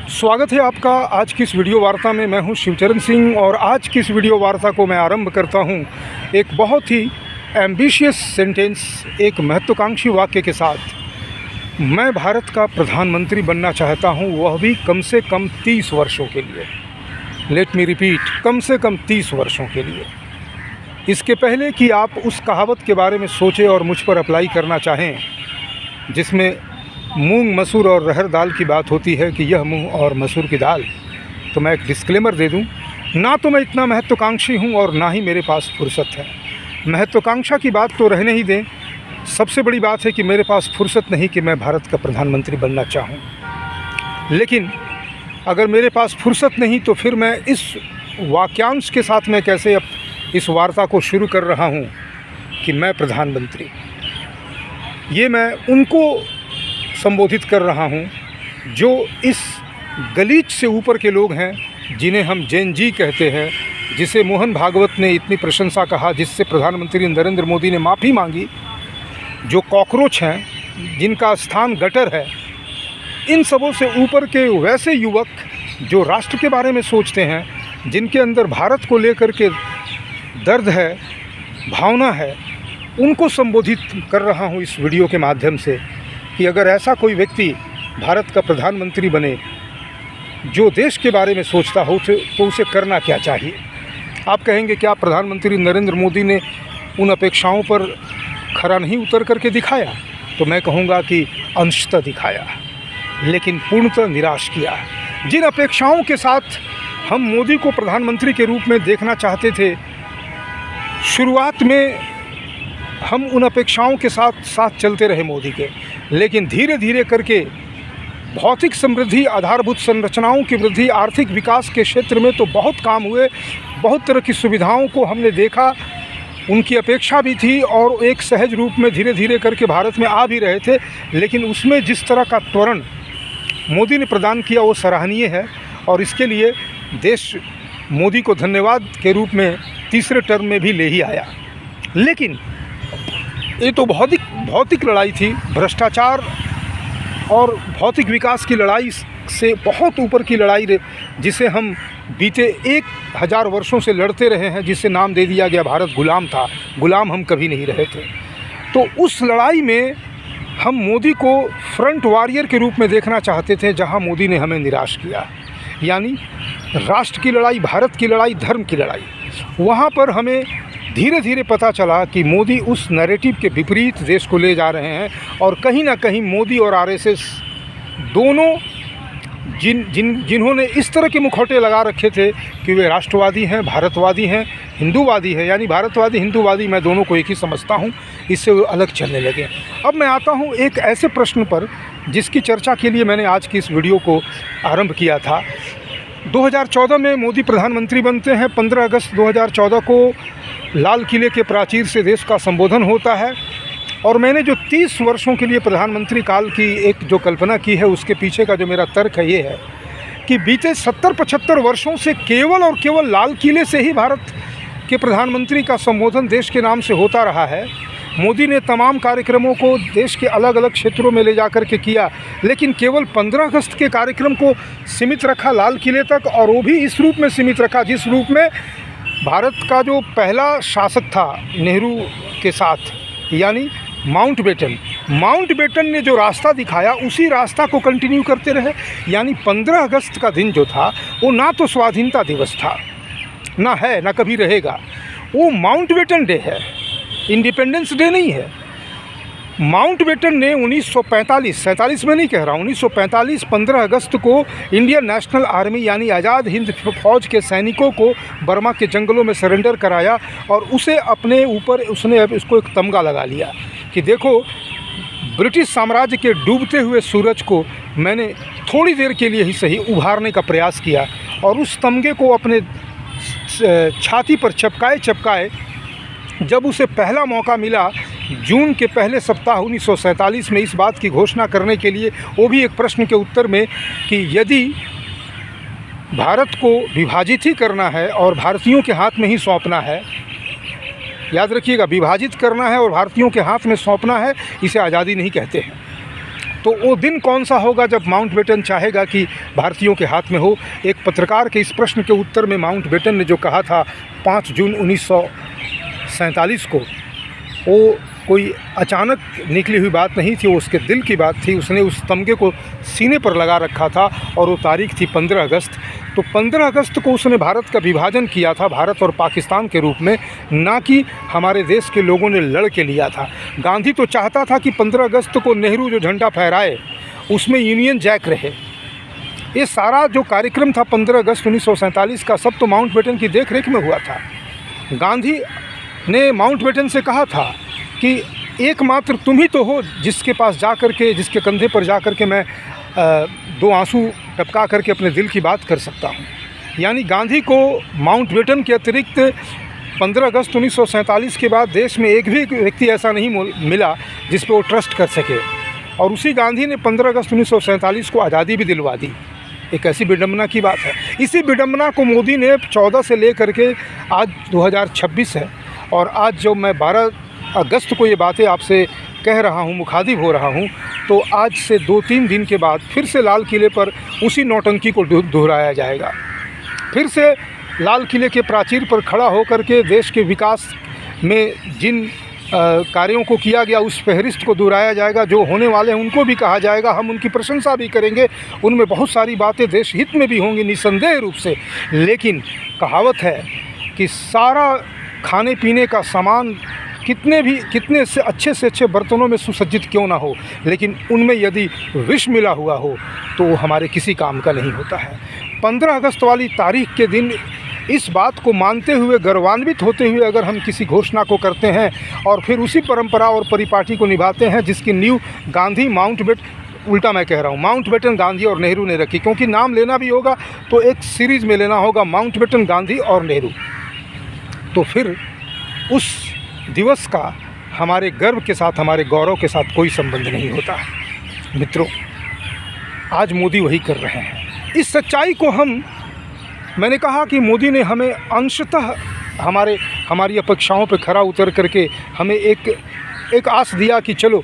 स्वागत है आपका आज की इस वीडियो वार्ता में। मैं हूं शिवचरण सिंह और आज की इस वीडियो वार्ता को मैं आरंभ करता हूं एक बहुत ही एम्बिशियस सेंटेंस, एक महत्वाकांक्षी वाक्य के साथ। मैं भारत का प्रधानमंत्री बनना चाहता हूं, वह भी कम से कम 30 वर्षों के लिए। लेट मी रिपीट, कम से कम 30 वर्षों के लिए। इसके पहले कि आप उस कहावत के बारे में सोचें और मुझ पर अप्लाई करना चाहें जिसमें मूंग मसूर और रहर दाल की बात होती है कि यह मूंग और मसूर की दाल, तो मैं एक डिस्क्लेमर दे दूं, ना तो मैं इतना महत्वाकांक्षी हूं और ना ही मेरे पास फुर्सत है। महत्वाकांक्षा की बात तो रहने ही दें, सबसे बड़ी बात है कि मेरे पास फुर्सत नहीं कि मैं भारत का प्रधानमंत्री बनना चाहूं। लेकिन अगर मेरे पास फुर्सत नहीं तो फिर मैं इस वाक्यांश के साथ मैं कैसे अब इस वार्ता को शुरू कर रहा हूं कि मैं प्रधानमंत्री, ये मैं उनको संबोधित कर रहा हूं जो इस गलीच से ऊपर के लोग हैं, जिन्हें हम जेन जी कहते हैं, जिसे मोहन भागवत ने इतनी प्रशंसा कहा, जिससे प्रधानमंत्री नरेंद्र मोदी ने माफ़ी मांगी, जो कॉकरोच हैं, जिनका स्थान गटर है। इन सबों से ऊपर के वैसे युवक जो राष्ट्र के बारे में सोचते हैं, जिनके अंदर भारत को लेकर के दर्द है, भावना है, उनको संबोधित कर रहा हूं इस वीडियो के माध्यम से कि अगर ऐसा कोई व्यक्ति भारत का प्रधानमंत्री बने जो देश के बारे में सोचता हो तो उसे करना क्या चाहिए। आप कहेंगे क्या प्रधानमंत्री नरेंद्र मोदी ने उन अपेक्षाओं पर खरा नहीं उतर करके दिखाया? तो मैं कहूँगा कि अंशतः दिखाया, लेकिन पूर्णतः निराश किया। जिन अपेक्षाओं के साथ हम मोदी को प्रधानमंत्री के रूप में देखना चाहते थे, शुरुआत में हम उन अपेक्षाओं के साथ चलते रहे मोदी के, लेकिन धीरे धीरे करके भौतिक समृद्धि, आधारभूत संरचनाओं की वृद्धि, आर्थिक विकास के क्षेत्र में तो बहुत काम हुए, बहुत तरह की सुविधाओं को हमने देखा, उनकी अपेक्षा भी थी और एक सहज रूप में धीरे धीरे करके भारत में आ भी रहे थे। लेकिन उसमें जिस तरह का त्वरण मोदी ने प्रदान किया वो सराहनीय है और इसके लिए देश मोदी को धन्यवाद के रूप में तीसरे टर्म में भी ले ही आया। लेकिन ये तो भौतिक लड़ाई थी, भ्रष्टाचार और भौतिक विकास की लड़ाई से बहुत ऊपर की लड़ाई, जिसे हम बीते 1000 वर्षों से लड़ते रहे हैं, जिसे नाम दे दिया गया भारत गुलाम था। गुलाम हम कभी नहीं रहे थे। तो उस लड़ाई में हम मोदी को फ्रंट वॉरियर के रूप में देखना चाहते थे, जहां मोदी ने हमें निराश किया। यानी राष्ट्र की लड़ाई, भारत की लड़ाई, धर्म की लड़ाई, वहाँ पर हमें धीरे धीरे पता चला कि मोदी उस नैरेटिव के विपरीत देश को ले जा रहे हैं और कहीं ना कहीं मोदी और आरएसएस दोनों जिन्होंने इस तरह के मुखौटे लगा रखे थे कि वे राष्ट्रवादी हैं, भारतवादी हैं, हिंदूवादी हैं, यानी भारतवादी हिंदूवादी मैं दोनों को एक ही समझता हूं, इससे वो अलग चलने लगे। अब मैं आता हूं एक ऐसे प्रश्न पर जिसकी चर्चा के लिए मैंने आज की इस वीडियो को आरंभ किया था। 2014 में मोदी प्रधानमंत्री बनते हैं। 15 अगस्त 2014 को लाल किले के प्राचीर से देश का संबोधन होता है और मैंने जो 30 वर्षों के लिए प्रधानमंत्री काल की एक जो कल्पना की है, उसके पीछे का जो मेरा तर्क है ये है कि बीते 70-75 वर्षों से केवल और केवल लाल किले से ही भारत के प्रधानमंत्री का संबोधन देश के नाम से होता रहा है। मोदी ने तमाम कार्यक्रमों को देश के अलग अलग क्षेत्रों में ले जाकर के किया, लेकिन केवल 15 अगस्त के कार्यक्रम को सीमित रखा लाल किले तक, और वो भी इस रूप में सीमित रखा जिस रूप में भारत का जो पहला शासक था नेहरू के साथ, यानी माउंटबेटन ने जो रास्ता दिखाया उसी रास्ता को कंटिन्यू करते रहे। यानी 15 अगस्त का दिन जो था वो ना तो स्वाधीनता दिवस था, ना है, ना कभी रहेगा। वो माउंटबेटन डे है, इंडिपेंडेंस डे नहीं है। माउंटबेटन ने 1945 में नहीं कह रहा हूँ, 1945 15 अगस्त को इंडियन नेशनल आर्मी यानी आज़ाद हिंद फौज के सैनिकों को बर्मा के जंगलों में सरेंडर कराया और उसे अपने ऊपर उसने इसको एक तमगा लगा लिया कि देखो, ब्रिटिश साम्राज्य के डूबते हुए सूरज को मैंने थोड़ी देर के लिए ही सही उभारने का प्रयास किया। और उस तमगे को अपने छाती पर चपकाए जब उसे पहला मौका मिला जून के पहले सप्ताह 1947 में इस बात की घोषणा करने के लिए, वो भी एक प्रश्न के उत्तर में कि यदि भारत को विभाजित ही करना है और भारतीयों के हाथ में ही सौंपना है, याद रखिएगा, विभाजित करना है और भारतीयों के हाथ में सौंपना है, इसे आज़ादी नहीं कहते हैं। तो वो दिन कौन सा होगा जब माउंटबेटन चाहेगा कि भारतीयों के हाथ में हो। एक पत्रकार के इस प्रश्न के उत्तर में माउंटबेटन ने जो कहा था 5 जून 1947 को, वो कोई अचानक निकली हुई बात नहीं थी, वो उसके दिल की बात थी। उसने उस तमगे को सीने पर लगा रखा था और वो तारीख थी 15 अगस्त। तो 15 अगस्त को उसने भारत का विभाजन किया था, भारत और पाकिस्तान के रूप में, ना कि हमारे देश के लोगों ने लड़ के लिया था। गांधी तो चाहता था कि 15 अगस्त को नेहरू जो झंडा फहराए उसमें यूनियन जैक रहे। ये सारा जो कार्यक्रम था 15 अगस्त 1947 का, सब तो माउंटबेटन की देखरेख में हुआ था। गांधी ने माउंटबेटन से कहा था कि एकमात्र तुम ही तो हो जिसके पास जा कर के, जिसके कंधे पर जा कर के मैं 2 आंसू टपका करके अपने दिल की बात कर सकता हूँ। यानी गांधी को माउंटबेटन के अतिरिक्त 15 अगस्त 1947 के बाद देश में एक भी व्यक्ति ऐसा नहीं मिला जिस पे वो ट्रस्ट कर सके। और उसी गांधी ने 15 अगस्त 1947 को आज़ादी भी दिलवा दी। एक ऐसी विडंबना की बात है। इसी विडंबना को मोदी ने 14 से ले करके आज 2026 है, और आज जो मैं 12 अगस्त को ये बातें आपसे कह रहा हूँ, मुखातिब हो रहा हूँ, तो आज से 2-3 दिन के बाद फिर से लाल किले पर उसी नौटंकी को दोहराया जाएगा। फिर से लाल किले के प्राचीर पर खड़ा होकर के देश के विकास में जिन कार्यों को किया गया उस फहरिस्त को दोहराया जाएगा। जो होने वाले हैं उनको भी कहा जाएगा, हम उनकी प्रशंसा भी करेंगे, उनमें बहुत सारी बातें देश हित में भी होंगी निसंदेह रूप से। लेकिन कहावत है कि सारा खाने पीने का सामान कितने से अच्छे बर्तनों में सुसज्जित क्यों ना हो, लेकिन उनमें यदि विष मिला हुआ हो तो वो हमारे किसी काम का नहीं होता है। 15 अगस्त वाली तारीख के दिन इस बात को मानते हुए, गर्वान्वित होते हुए अगर हम किसी घोषणा को करते हैं और फिर उसी परंपरा और परिपाटी को निभाते हैं जिसकी नींव गांधी उल्टा मैं कह रहा हूँ, माउंटबेटन, गांधी और नेहरू ने रखी। क्योंकि नाम लेना भी होगा तो एक सीरीज़ में लेना होगा, माउंटबेटन, गांधी और नेहरू। तो फिर उस दिवस का हमारे गर्व के साथ, हमारे गौरव के साथ कोई संबंध नहीं होता। मित्रों, आज मोदी वही कर रहे हैं। इस सच्चाई को मैंने कहा कि मोदी ने हमें अंशतः हमारी अपेक्षाओं पर खरा उतर करके हमें एक आस दिया कि चलो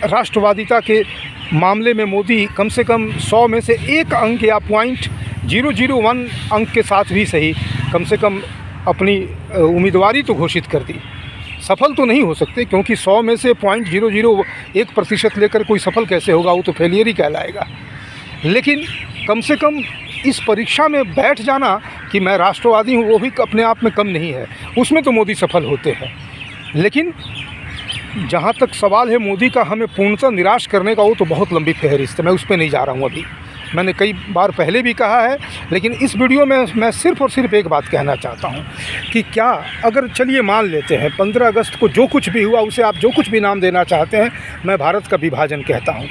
राष्ट्रवादिता के मामले में मोदी कम से कम 100 में से 1 अंक या 0.001 अंक के साथ भी सही कम से कम अपनी उम्मीदवारी तो घोषित कर दी। सफल तो नहीं हो सकते, क्योंकि 100 में से 0.001% लेकर कोई सफल कैसे होगा, वो तो फेलियर ही कहलाएगा। लेकिन कम से कम इस परीक्षा में बैठ जाना कि मैं राष्ट्रवादी हूँ, वो भी अपने आप में कम नहीं है, उसमें तो मोदी सफल होते हैं। लेकिन जहाँ तक सवाल है मोदी का हमें पूर्णतः निराश करने का, वो तो बहुत लंबी फहरिस्त है, मैं उस पर नहीं जा रहा हूँ। अभी मैंने कई बार पहले भी कहा है, लेकिन इस वीडियो में मैं सिर्फ़ और सिर्फ एक बात कहना चाहता हूँ कि क्या अगर चलिए मान लेते हैं 15 अगस्त को जो कुछ भी हुआ उसे आप जो कुछ भी नाम देना चाहते हैं, मैं भारत का विभाजन कहता हूँ।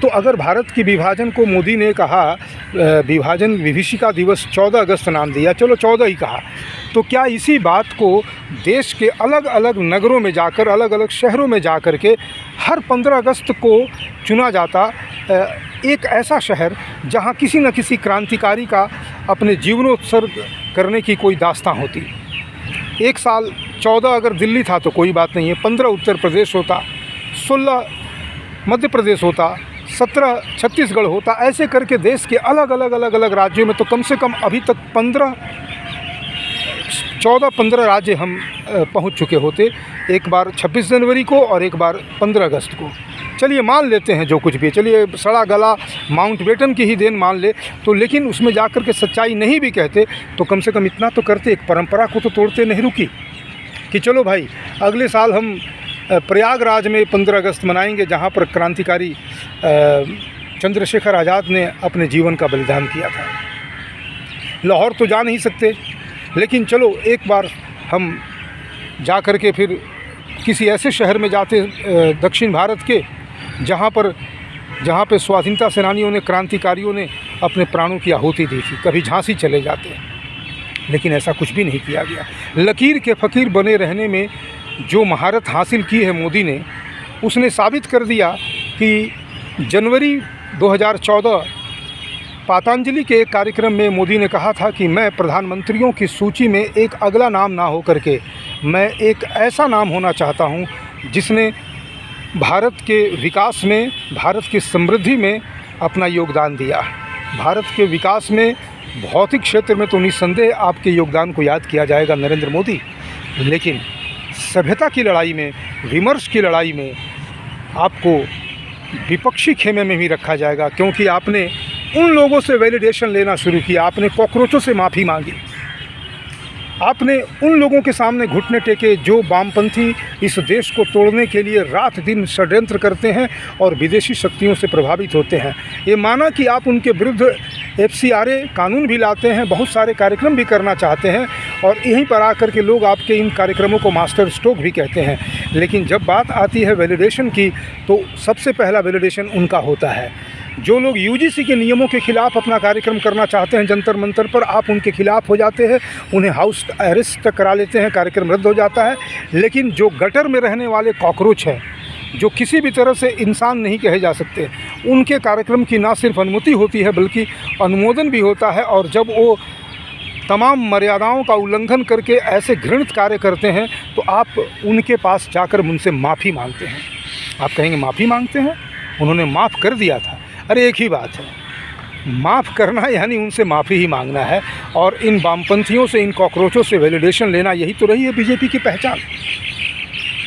तो अगर भारत की विभाजन को मोदी ने कहा विभाजन विभीषिका दिवस 14 अगस्त नाम दिया, चलो 14 ही कहा, तो क्या इसी बात को देश के अलग अलग नगरों में जाकर, अलग अलग शहरों में जाकर के हर 15 अगस्त को चुना जाता एक ऐसा शहर जहां किसी न किसी क्रांतिकारी का अपने जीवनोत्सर्ग करने की कोई दास्तां होती। एक साल 14 अगर दिल्ली था तो कोई बात नहीं है, 15 उत्तर प्रदेश होता, 16 मध्य प्रदेश होता, 17 छत्तीसगढ़ होता। ऐसे करके देश के अलग अलग राज्यों में तो कम से कम अभी तक 14-15 राज्य हम पहुंच चुके होते, एक बार 26 जनवरी को और एक बार 15 अगस्त को। चलिए मान लेते हैं जो कुछ भी, चलिए सड़ा गला माउंटबेटन की ही देन मान ले तो, लेकिन उसमें जाकर के सच्चाई नहीं भी कहते तो कम से कम इतना तो करते, एक परंपरा को तो तोड़ते नेहरू की, कि चलो भाई अगले साल हम प्रयागराज में 15 अगस्त मनाएंगे जहाँ पर क्रांतिकारी चंद्रशेखर आज़ाद ने अपने जीवन का बलिदान किया था। लाहौर तो जा नहीं सकते, लेकिन चलो एक बार हम जा कर के फिर किसी ऐसे शहर में जाते दक्षिण भारत के जहाँ पे स्वाधीनता सेनानियों ने, क्रांतिकारियों ने अपने प्राणों की आहुति दी थी। कभी झांसी चले जाते, लेकिन ऐसा कुछ भी नहीं किया गया। लकीर के फ़कीर बने रहने में जो महारत हासिल की है मोदी ने, उसने साबित कर दिया कि जनवरी 2014 पातंजलि के एक कार्यक्रम में मोदी ने कहा था कि मैं प्रधानमंत्रियों की सूची में एक अगला नाम ना हो करके मैं एक ऐसा नाम होना चाहता हूं जिसने भारत के विकास में, भारत की समृद्धि में अपना योगदान दिया। भारत के विकास में भौतिक क्षेत्र में तो निस्संदेह आपके योगदान को याद किया जाएगा नरेंद्र मोदी, लेकिन सभ्यता की लड़ाई में, विमर्श की लड़ाई में आपको विपक्षी खेमे में भी रखा जाएगा, क्योंकि आपने उन लोगों से वैलिडेशन लेना शुरू किया, आपने कॉकरोचों से माफ़ी मांगी, आपने उन लोगों के सामने घुटने टेके जो वामपंथी इस देश को तोड़ने के लिए रात दिन षड्यंत्र करते हैं और विदेशी शक्तियों से प्रभावित होते हैं। ये माना कि आप उनके विरुद्ध FCRA कानून भी लाते हैं, बहुत सारे कार्यक्रम भी करना चाहते हैं, और यहीं पर आकर के लोग आपके इन कार्यक्रमों को मास्टर स्ट्रोक भी कहते हैं। लेकिन जब बात आती है वैलिडेशन की, तो सबसे पहला वैलिडेशन उनका होता है। जो लोग UGC के नियमों के ख़िलाफ़ अपना कार्यक्रम करना चाहते हैं जंतर मंतर पर, आप उनके ख़िलाफ़ हो जाते हैं, उन्हें हाउस अरेस्ट तक करा लेते हैं, कार्यक्रम रद्द हो जाता है। लेकिन जो गटर में रहने वाले कॉकरोच हैं, जो किसी भी तरह से इंसान नहीं कहे जा सकते, उनके कार्यक्रम की ना सिर्फ अनुमति होती है बल्कि अनुमोदन भी होता है। और जब वो तमाम मर्यादाओं का उल्लंघन करके ऐसे घृणित कार्य करते हैं तो आप उनके पास जाकर उनसे माफ़ी मांगते हैं। आप कहेंगे माफ़ी मांगते हैं, उन्होंने माफ़ कर दिया था। अरे एक ही बात है, माफ़ करना यानी उनसे माफ़ी ही मांगना है। और इन वामपंथियों से, इन कॉकरोचों से वैलिडेशन लेना, यही तो रही है BJP की पहचान।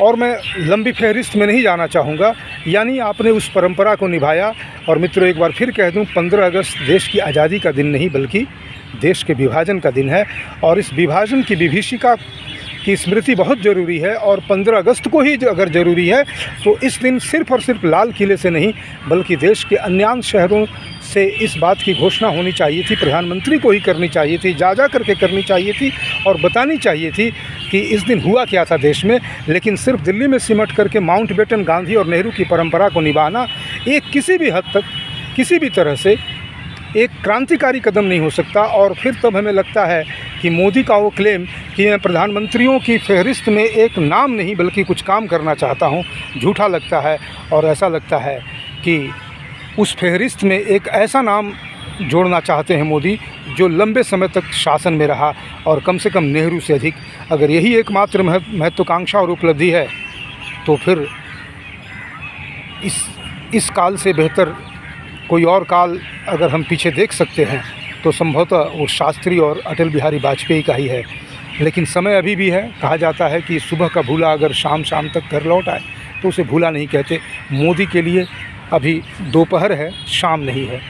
और मैं लंबी फहरिस्त में नहीं जाना चाहूँगा, यानी आपने उस परंपरा को निभाया। और मित्रों, एक बार फिर कह दूँ, 15 अगस्त देश की आज़ादी का दिन नहीं बल्कि देश के विभाजन का दिन है, और इस विभाजन की विभीषिका की स्मृति बहुत ज़रूरी है। और 15 अगस्त को ही अगर ज़रूरी है तो इस दिन सिर्फ़ और सिर्फ लाल किले से नहीं बल्कि देश के अन्य शहरों से इस बात की घोषणा होनी चाहिए थी, प्रधानमंत्री को ही करनी चाहिए थी, जा करके करनी चाहिए थी और बतानी चाहिए थी कि इस दिन हुआ क्या था देश में। लेकिन सिर्फ दिल्ली में सिमट करके माउंटबेटन, गांधी और नेहरू की परंपरा को निभाना एक किसी भी हद तक, किसी भी तरह से एक क्रांतिकारी कदम नहीं हो सकता। और फिर तब हमें लगता है कि मोदी का वो क्लेम कि मैं प्रधानमंत्रियों की फहरिस्त में एक नाम नहीं बल्कि कुछ काम करना चाहता हूँ, झूठा लगता है। और ऐसा लगता है कि उस फहरिस्त में एक ऐसा नाम जोड़ना चाहते हैं मोदी जो लंबे समय तक शासन में रहा, और कम से कम नेहरू से अधिक। अगर यही एकमात्र महत्वाकांक्षा और उपलब्धि है तो फिर इस काल से बेहतर कोई और काल अगर हम पीछे देख सकते हैं तो संभवतः वो शास्त्री और अटल बिहारी वाजपेयी का ही है। लेकिन समय अभी भी है। कहा जाता है कि सुबह का भूला अगर शाम तक घर लौट आए तो उसे भूला नहीं कहते। मोदी के लिए अभी दोपहर है, शाम नहीं है,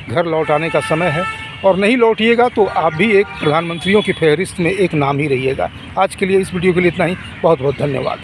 घर लौट आने का समय है। और नहीं लौटिएगा तो आप भी एक प्रधानमंत्रियों की फहरिस्त में एक नाम ही रहिएगा। आज के लिए इस वीडियो के लिए इतना ही। बहुत बहुत धन्यवाद।